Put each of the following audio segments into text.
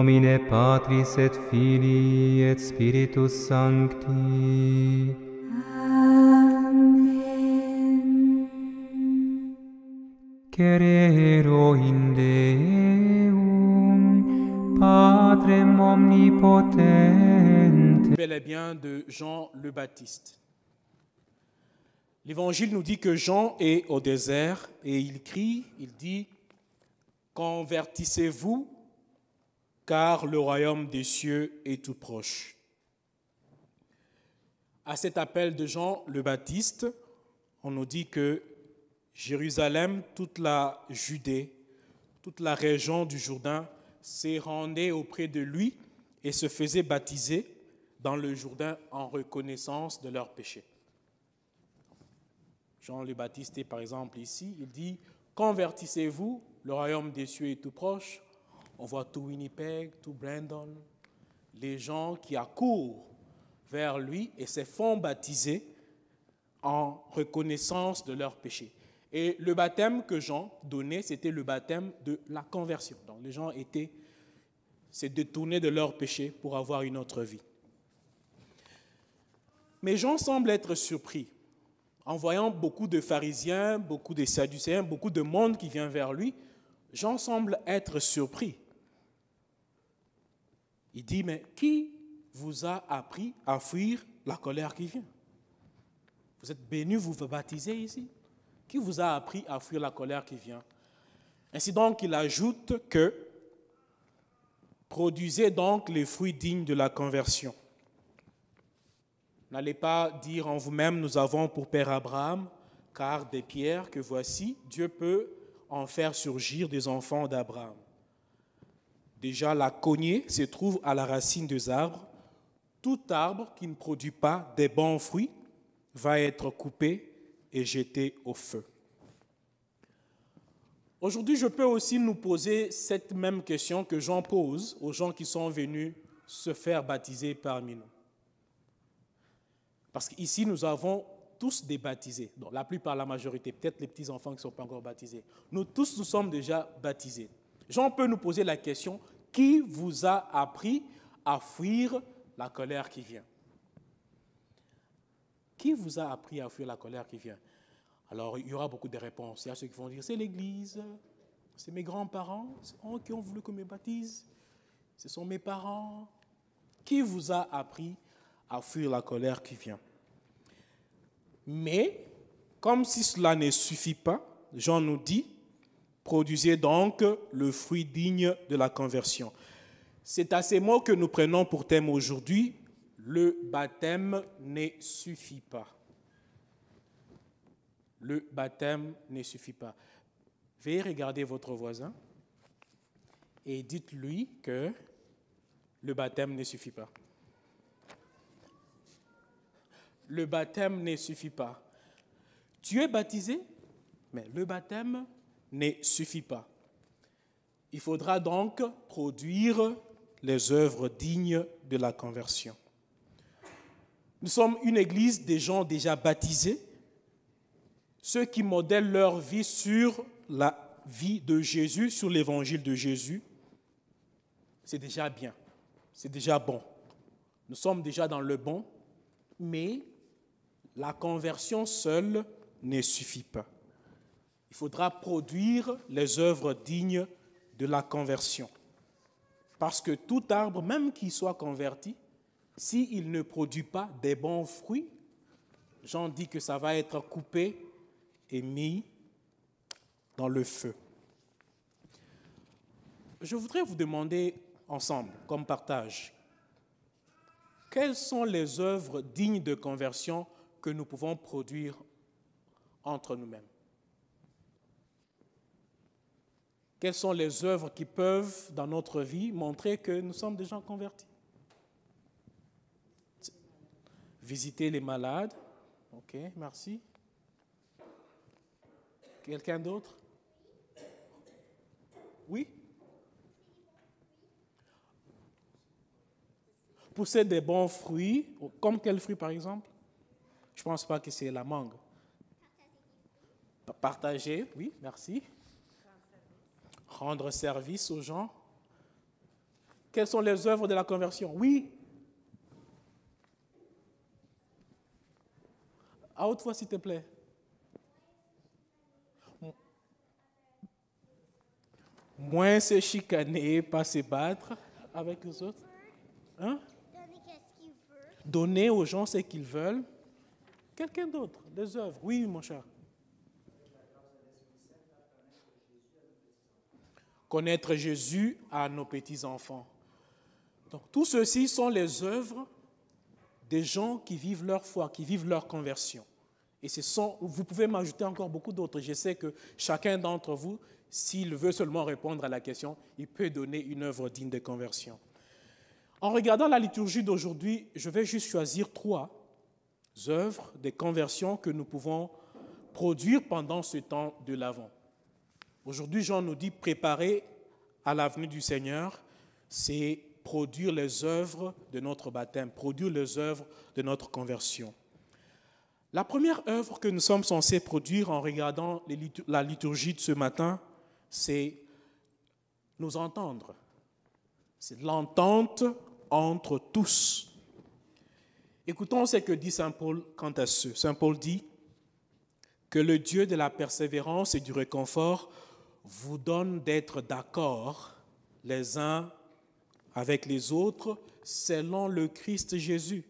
nomine Patris et Filii et Spiritus Sancti. Amen. Crero in Deum, Patrem omnipotente. Bel et bien de Jean le Baptiste. L'Évangile nous dit que Jean est au désert et il crie, il dit « Convertissez-vous, car le royaume des cieux est tout proche. » À cet appel de Jean le Baptiste, on nous dit que Jérusalem, toute la Judée, toute la région du Jourdain s'est rendue auprès de lui et se faisait baptiser dans le Jourdain en reconnaissance de leurs péchés. Jean le Baptiste est par exemple ici, il dit « Convertissez-vous, le royaume des cieux est tout proche. » On voit tout Winnipeg, tout Brandon, les gens qui accourent vers lui et se font baptiser en reconnaissance de leurs péchés. Et le baptême que Jean donnait, c'était le baptême de la conversion. Donc les gens se détournaient de leurs péchés pour avoir une autre vie. Mais Jean semble être surpris en voyant beaucoup de pharisiens, beaucoup de sadducéens, beaucoup de monde qui vient vers lui. Jean semble être surpris. Il dit, mais qui vous a appris à fuir la colère qui vient? Vous êtes bénis, vous vous baptisez ici. Qui vous a appris à fuir la colère qui vient? Ainsi donc, il ajoute que produisez donc les fruits dignes de la conversion. N'allez pas dire en vous-même, nous avons pour père Abraham, car des pierres que voici, Dieu peut en faire surgir des enfants d'Abraham. Déjà, la cognée se trouve à la racine des arbres. Tout arbre qui ne produit pas des bons fruits va être coupé et jeté au feu. Aujourd'hui, je peux aussi nous poser cette même question que Jean pose aux gens qui sont venus se faire baptiser parmi nous. Parce qu'ici, nous avons tous des baptisés. Donc, la plupart, la majorité, peut-être les petits-enfants qui ne sont pas encore baptisés. Nous tous, nous sommes déjà baptisés. Jean peut nous poser la question, qui vous a appris à fuir la colère qui vient? Qui vous a appris à fuir la colère qui vient? Alors, il y aura beaucoup de réponses. Il y a ceux qui vont dire, c'est l'Église, c'est mes grands-parents, c'est eux qui ont voulu que je me baptise, ce sont mes parents. Qui vous a appris à fuir la colère qui vient? Mais, comme si cela ne suffit pas, Jean nous dit, produisez donc le fruit digne de la conversion. C'est à ces mots que nous prenons pour thème aujourd'hui, le baptême ne suffit pas. Le baptême ne suffit pas. Veuillez regarder votre voisin et dites-lui que le baptême ne suffit pas. Le baptême ne suffit pas. Tu es baptisé, mais le baptême ne suffit pas. Il faudra donc produire les œuvres dignes de la conversion. Nous sommes une église des gens déjà baptisés, ceux qui modèlent leur vie sur la vie de Jésus, sur l'évangile de Jésus. C'est déjà bien, c'est déjà bon. Nous sommes déjà dans le bon, mais la conversion seule ne suffit pas. Il faudra produire les œuvres dignes de la conversion. Parce que tout arbre, même qu'il soit converti, s'il ne produit pas des bons fruits, Jean dit que ça va être coupé et mis dans le feu. Je voudrais vous demander ensemble, comme partage, quelles sont les œuvres dignes de conversion que nous pouvons produire entre nous-mêmes? Quelles sont les œuvres qui peuvent, dans notre vie, montrer que nous sommes des gens convertis? Visiter les malades. Ok, merci. Quelqu'un d'autre? Oui? Pousser des bons fruits, comme quel fruit par exemple? Je ne pense pas que c'est la mangue. Partager, oui, merci. Rendre service aux gens. Quelles sont les œuvres de la conversion? Oui. À haute voix, s'il te plaît. Moins se chicaner, pas se battre avec les autres. Hein? Donner aux gens ce qu'ils veulent. Quelqu'un d'autre, des œuvres. Oui, mon cher. Connaître Jésus à nos petits-enfants. Donc, tout ceci sont les œuvres des gens qui vivent leur foi, qui vivent leur conversion. Et vous pouvez m'ajouter encore beaucoup d'autres. Je sais que chacun d'entre vous, s'il veut seulement répondre à la question, il peut donner une œuvre digne de conversion. En regardant la liturgie d'aujourd'hui, je vais juste choisir 3 œuvres de conversion que nous pouvons produire pendant ce temps de l'Avent. Aujourd'hui, Jean nous dit préparer à la venue du Seigneur, c'est produire les œuvres de notre baptême, produire les œuvres de notre conversion. La première œuvre que nous sommes censés produire en regardant la liturgie de ce matin, c'est nous entendre. C'est l'entente entre tous. Écoutons ce que dit Saint Paul quant à ce. Saint Paul dit que le Dieu de la persévérance et du réconfort vous donne d'être d'accord les uns avec les autres selon le Christ Jésus.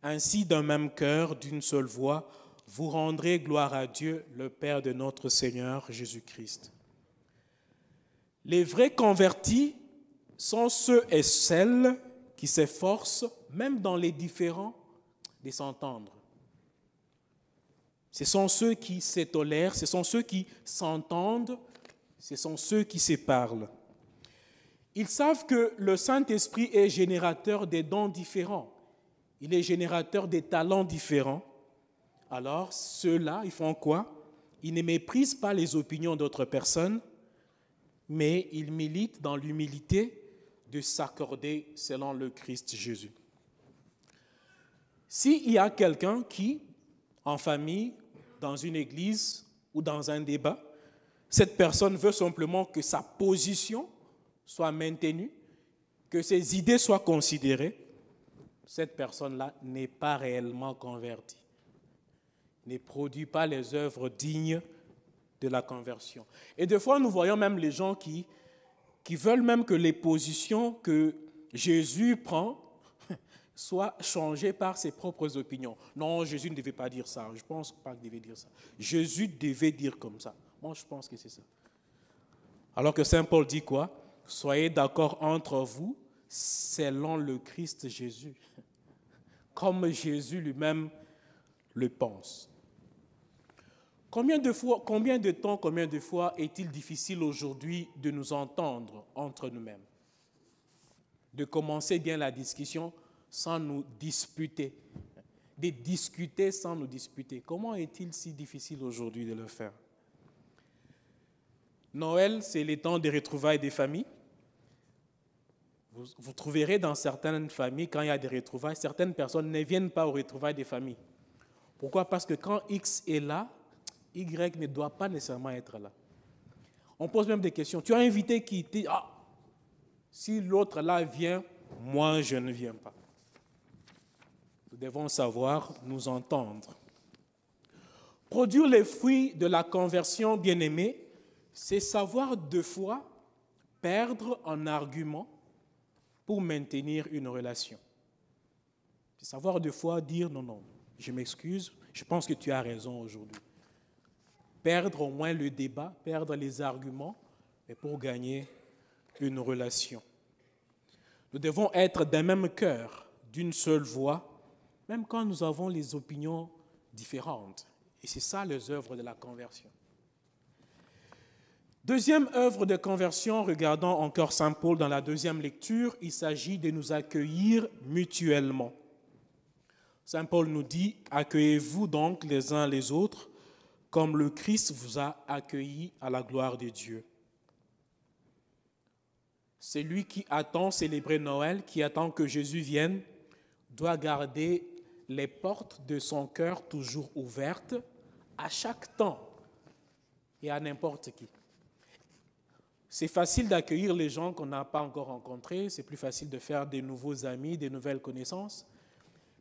Ainsi, d'un même cœur, d'une seule voix, vous rendrez gloire à Dieu, le Père de notre Seigneur Jésus-Christ. Les vrais convertis sont ceux et celles qui s'efforcent, même dans les différends, de s'entendre. Ce sont ceux qui se tolèrent, ce sont ceux qui s'entendent, ce sont ceux qui se parlent. Ils savent que le Saint-Esprit est générateur des dons différents. Il est générateur des talents différents. Alors, ceux-là, ils font quoi? Ils ne méprisent pas les opinions d'autres personnes, mais ils militent dans l'humilité de s'accorder selon le Christ Jésus. S'il y a quelqu'un qui, en famille, dans une église ou dans un débat, cette personne veut simplement que sa position soit maintenue, que ses idées soient considérées, cette personne-là n'est pas réellement convertie, ne produit pas les œuvres dignes de la conversion. Et des fois, nous voyons même les gens qui veulent même que les positions que Jésus prend soient changées par ses propres opinions. Non, Jésus ne devait pas dire ça. Je ne pense pas qu'il devait dire ça. Jésus devait dire comme ça. Moi, je pense que c'est ça. Alors que Saint Paul dit quoi? Soyez d'accord entre vous selon le Christ Jésus, comme Jésus lui-même le pense. Combien de fois est-il difficile aujourd'hui de nous entendre entre nous-mêmes? De commencer bien la discussion sans nous disputer. De discuter sans nous disputer. Comment est-il si difficile aujourd'hui de le faire? Noël, c'est le temps des retrouvailles des familles. Vous trouverez dans certaines familles, quand il y a des retrouvailles, certaines personnes ne viennent pas aux retrouvailles des familles. Pourquoi? Parce que quand X est là, Y ne doit pas nécessairement être là. On pose même des questions. Tu as invité qui? Si l'autre là vient, moi je ne viens pas. Nous devons savoir nous entendre. Produire les fruits de la conversion, bien-aimés, c'est savoir deux fois perdre en argument pour maintenir une relation. C'est savoir deux fois dire non, je m'excuse, je pense que tu as raison aujourd'hui. Perdre au moins le débat, perdre les arguments, mais pour gagner une relation. Nous devons être d'un même cœur, d'une seule voix, même quand nous avons les opinions différentes. Et c'est ça les œuvres de la conversion. Deuxième œuvre de conversion, regardons encore Saint Paul dans la deuxième lecture, il s'agit de nous accueillir mutuellement. Saint Paul nous dit, accueillez-vous donc les uns les autres, comme le Christ vous a accueillis à la gloire de Dieu. Celui qui attend célébrer Noël, qui attend que Jésus vienne, doit garder les portes de son cœur toujours ouvertes à chaque temps et à n'importe qui. C'est facile d'accueillir les gens qu'on n'a pas encore rencontrés, c'est plus facile de faire des nouveaux amis, des nouvelles connaissances,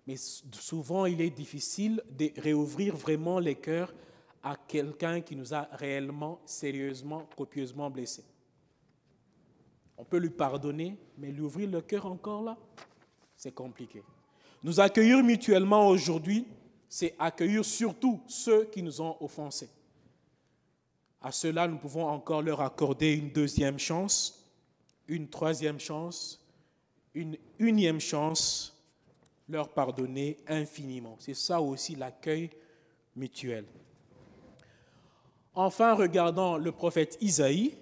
mais souvent il est difficile de réouvrir vraiment les cœurs à quelqu'un qui nous a réellement, sérieusement, copieusement blessés. On peut lui pardonner, mais lui ouvrir le cœur encore là, c'est compliqué. Nous accueillir mutuellement aujourd'hui, c'est accueillir surtout ceux qui nous ont offensés. À ceux-là, nous pouvons encore leur accorder une deuxième chance, une troisième chance, une unième chance, leur pardonner infiniment. C'est ça aussi l'accueil mutuel. Enfin, regardons le prophète Isaïe.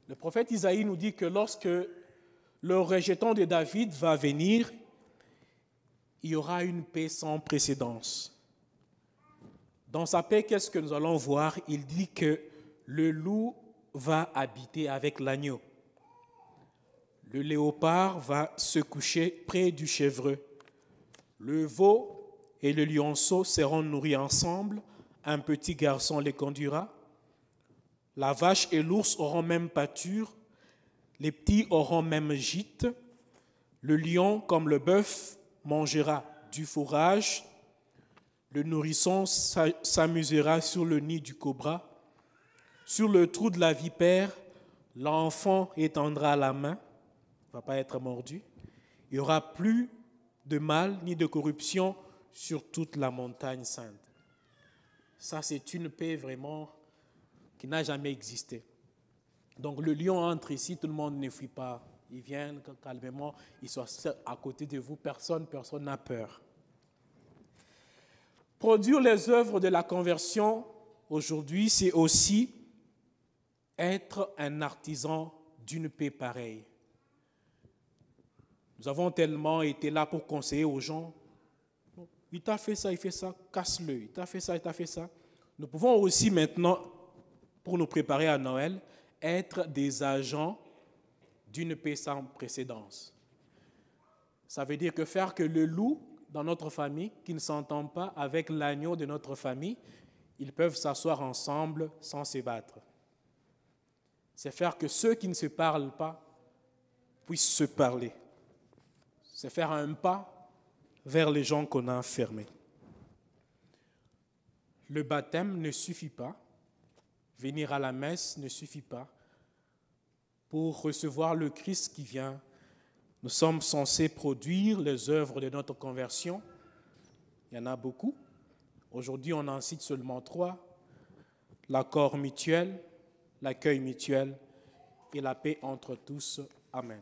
Le prophète Isaïe nous dit que lorsque le rejeton de David va venir, il y aura une paix sans précédence. Dans sa paix, qu'est-ce que nous allons voir? Il dit que le loup va habiter avec l'agneau. Le léopard va se coucher près du chèvreux. Le veau et le lionceau seront nourris ensemble. Un petit garçon les conduira. La vache et l'ours auront même pâture. Les petits auront même gîte. Le lion, comme le bœuf, mangera du fourrage. Le nourrisson s'amusera sur le nid du cobra. Sur le trou de la vipère, l'enfant étendra la main, il ne va pas être mordu. Il n'y aura plus de mal ni de corruption sur toute la montagne sainte. Ça, c'est une paix vraiment qui n'a jamais existé. Donc le lion entre ici, tout le monde ne fuit pas. Il vient calmement, il soit à côté de vous, personne n'a peur. Produire les œuvres de la conversion aujourd'hui, c'est aussi être un artisan d'une paix pareille. Nous avons tellement été là pour conseiller aux gens. Il t'a fait ça, il fait ça, casse-le. Il t'a fait ça, il t'a fait ça. Nous pouvons aussi maintenant, pour nous préparer à Noël, être des agents d'une paix sans précédence. Ça veut dire que faire que le loup dans notre famille, qui ne s'entend pas avec l'agneau de notre famille, ils peuvent s'asseoir ensemble sans se battre. C'est faire que ceux qui ne se parlent pas puissent se parler. C'est faire un pas vers les gens qu'on a enfermés. Le baptême ne suffit pas. Venir à la messe ne suffit pas. Pour recevoir le Christ qui vient, nous sommes censés produire les œuvres de notre conversion. Il y en a beaucoup. Aujourd'hui, on en cite seulement 3. L'accord mutuel, l'accueil mutuel et la paix entre tous. Amen.